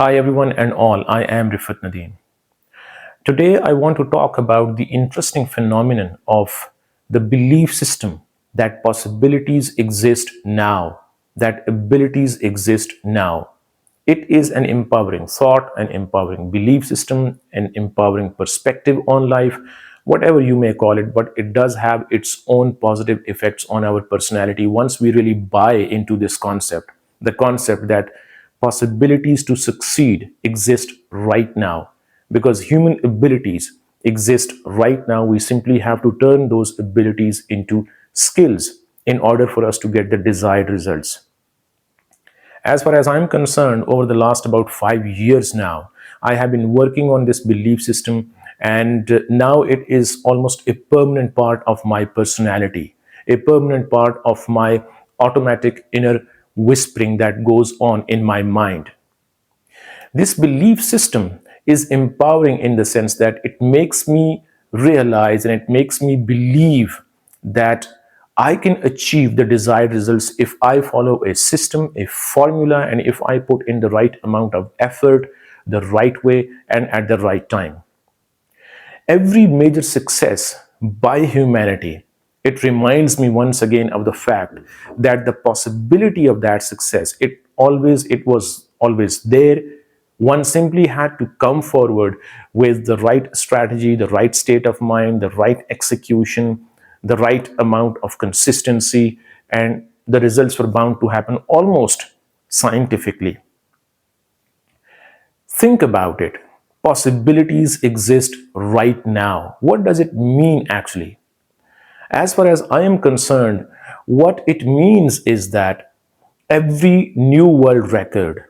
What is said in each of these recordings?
Hi everyone and all, I am Rifat Nadeem. Today I want to talk about the interesting phenomenon of the belief system that possibilities exist now, that abilities exist now. It is an empowering thought, an empowering belief system, an empowering perspective on life, whatever you may call it, but it does have its own positive effects on our personality once we really buy into this concept, the concept that possibilities to succeed exist right now. Because human abilities exist right now, we simply have to turn those abilities into skills in order for us to get the desired results. As far as I'm concerned, over the last about 5 years now, I have been working on this belief system, and now it is almost a permanent part of my personality, a permanent part of my automatic inner whispering that goes on in my mind. This belief system is empowering in the sense that it makes me realize and it makes me believe that I can achieve the desired results if I follow a system, a formula, and if I put in the right amount of effort, the right way, and at the right time. Every major success by humanity, it reminds me once again of the fact that the possibility of that success, it was always there. One simply had to come forward with the right strategy, the right state of mind, the right execution, the right amount of consistency, and the results were bound to happen almost scientifically. Think about it. Possibilities exist right now. What does it mean actually? As far as I am concerned, what it means is that every new world record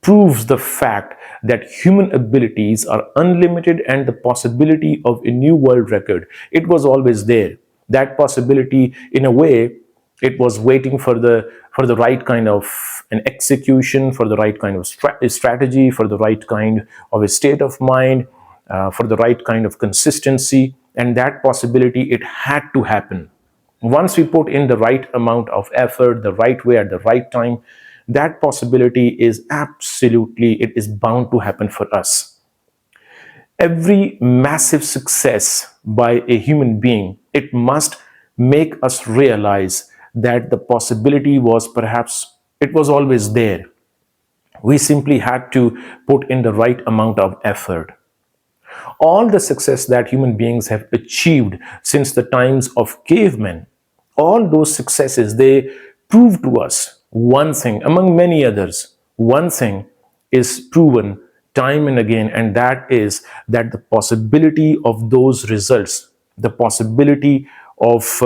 proves the fact that human abilities are unlimited, and the possibility of a new world record, it was always there. That possibility, in a way, it was waiting for the right kind of an execution, for the right kind of strategy, for the right kind of a state of mind, for the right kind of consistency. And that possibility, it had to happen. Once we put in the right amount of effort, the right way at the right time, that possibility is absolutely, it is bound to happen for us. Every massive success by a human being, it must make us realize that the possibility was, perhaps it was always there. We simply had to put in the right amount of effort. All the success that human beings have achieved since the times of cavemen, all those successes, they prove to us one thing among many others. One thing is proven time and again, and that is that the possibility of those results, the possibility of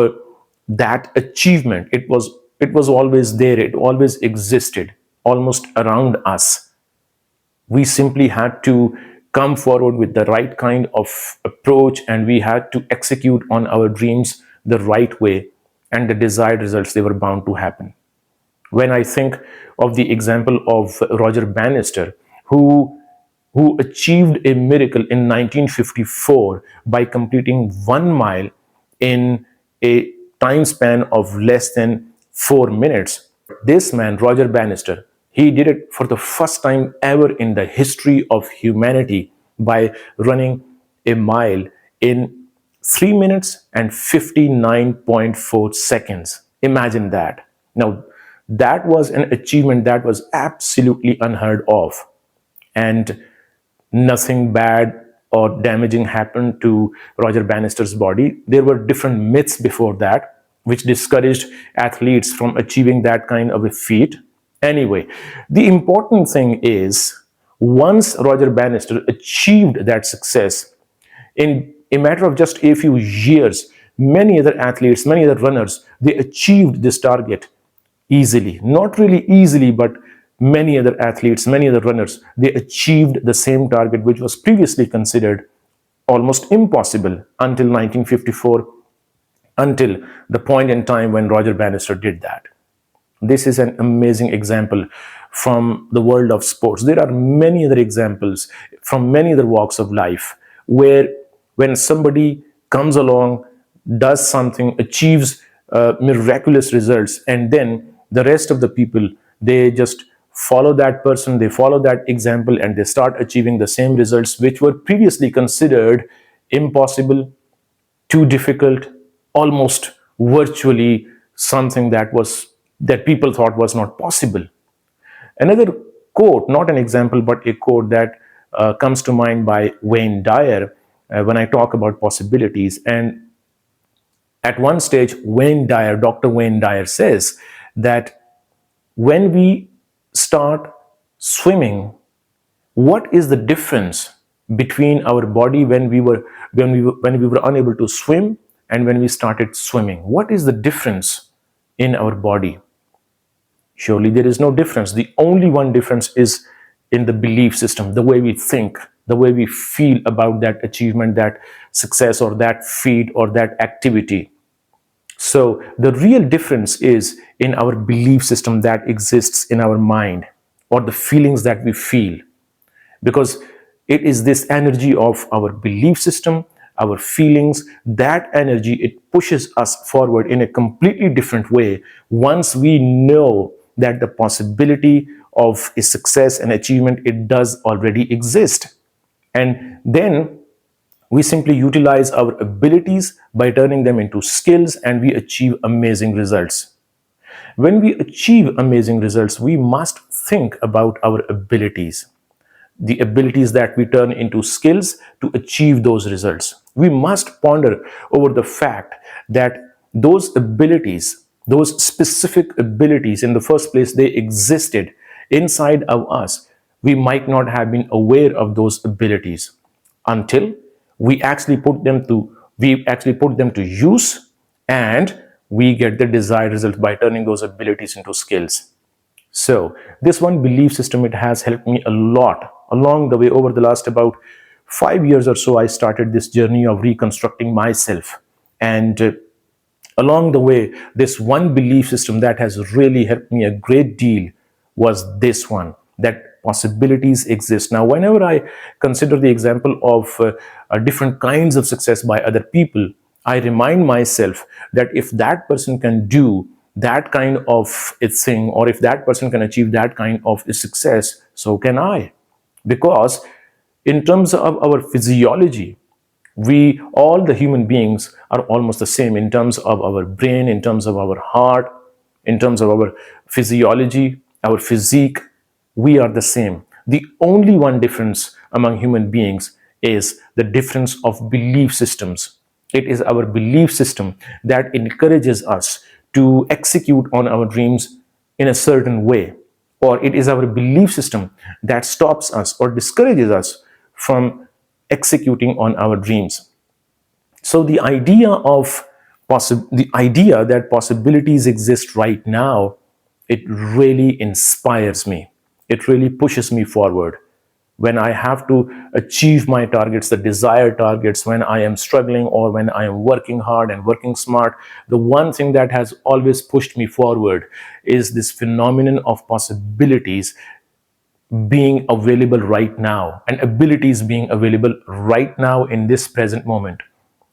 that achievement, it was always there, it always existed almost around us. We simply had to come forward with the right kind of approach, and we had to execute on our dreams the right way, and the desired results, they were bound to happen. When I think of the example of Roger Bannister, who achieved a miracle in 1954 by completing 1 mile in a time span of less than 4 minutes. This man, Roger Bannister, he did it for the first time ever in the history of humanity by running a mile in 3 minutes and 59.4 seconds. Imagine that. Now, that was an achievement that was absolutely unheard of. And nothing bad or damaging happened to Roger Bannister's body. There were different myths before that, which discouraged athletes from achieving that kind of a feat. Anyway, the important thing is, once Roger Bannister achieved that success, in a matter of just a few years, many other athletes, many other runners, they achieved this target easily. Not really easily, but many other athletes, many other runners, they achieved the same target, which was previously considered almost impossible until 1954, until the point in time when Roger Bannister did that. This is an amazing example from the world of sports. There are many other examples from many other walks of life where, when somebody comes along, does something, achieves miraculous results, and then the rest of the people, they just follow that person, they follow that example, and they start achieving the same results which were previously considered impossible, too difficult, almost virtually something that people thought was not possible. Another quote, not an example, but a quote that comes to mind by Wayne Dyer when I talk about possibilities. And at one stage, Dr. Wayne Dyer says that when we start swimming, what is the difference between our body when we were unable to swim and when we started swimming? What is the difference in our body? Surely there is no difference. The only one difference is in the belief system, the way we think, the way we feel about that achievement, that success, or that feat, or that activity. So the real difference is in our belief system that exists in our mind, or the feelings that we feel, because it is this energy of our belief system, our feelings, that energy, it pushes us forward in a completely different way once we know that the possibility of a success and achievement, it does already exist. And then we simply utilize our abilities by turning them into skills, and we achieve amazing results. When we achieve amazing results, we must think about our abilities, the abilities that we turn into skills to achieve those results. We must ponder over the fact that those abilities, those specific abilities, in the first place, they existed inside of us. We might not have been aware of those abilities until we actually put them to use, and we get the desired result by turning those abilities into skills. So this one belief system, it has helped me a lot along the way. Over the last about 5 years or so, I started this journey of reconstructing myself. And along the way, this one belief system that has really helped me a great deal was this one, that possibilities exist. Now, whenever I consider the example of different kinds of success by other people, I remind myself that if that person can do that kind of a thing, or if that person can achieve that kind of a success, so can I. Because in terms of our physiology, we all, the human beings, are almost the same in terms of our brain, in terms of our heart, in terms of our physiology, our physique. We are the same. The only one difference among human beings is the difference of belief systems. It is our belief system that encourages us to execute on our dreams in a certain way, or it is our belief system that stops us or discourages us from executing on our dreams. So the idea that possibilities exist right now, it really inspires me. It really pushes me forward. When I have to achieve my targets, the desired targets, when I am struggling or when I am working hard and working smart, the one thing that has always pushed me forward is this phenomenon of possibilities being available right now, and abilities being available right now in this present moment.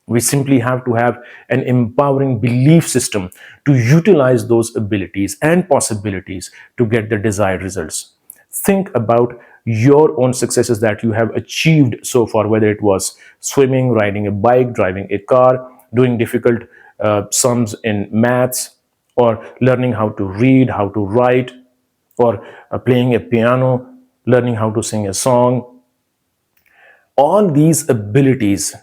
We simply have to have an empowering belief system to utilize those abilities and possibilities to get the desired results. Think about your own successes that you have achieved so far, whether it was swimming, riding a bike, driving a car, doing difficult sums in maths, or learning how to read, how to write, or playing a piano, learning how to sing a song. All these abilities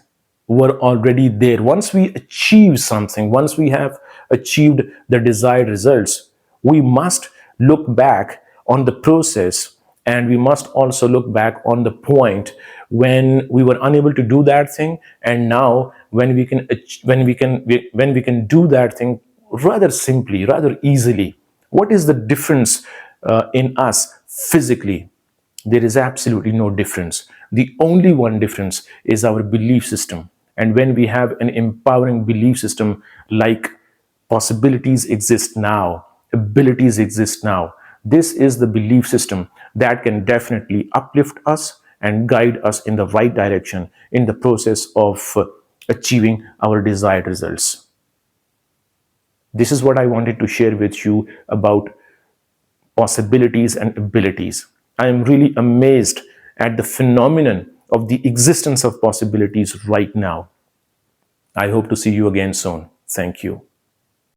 were already there. Once we achieve something, once we have achieved the desired results, we must look back on the process, and we must also look back on the point when we were unable to do that thing, and now when we can do that thing rather simply, rather easily. What is the difference in us physically? There is absolutely no difference. The only one difference is our belief system. And when we have an empowering belief system like possibilities exist now, abilities exist now, this is the belief system that can definitely uplift us and guide us in the right direction in the process of achieving our desired results. This is what I wanted to share with you about possibilities and abilities. I am really amazed at the phenomenon of the existence of possibilities right now. I hope to see you again soon. Thank you.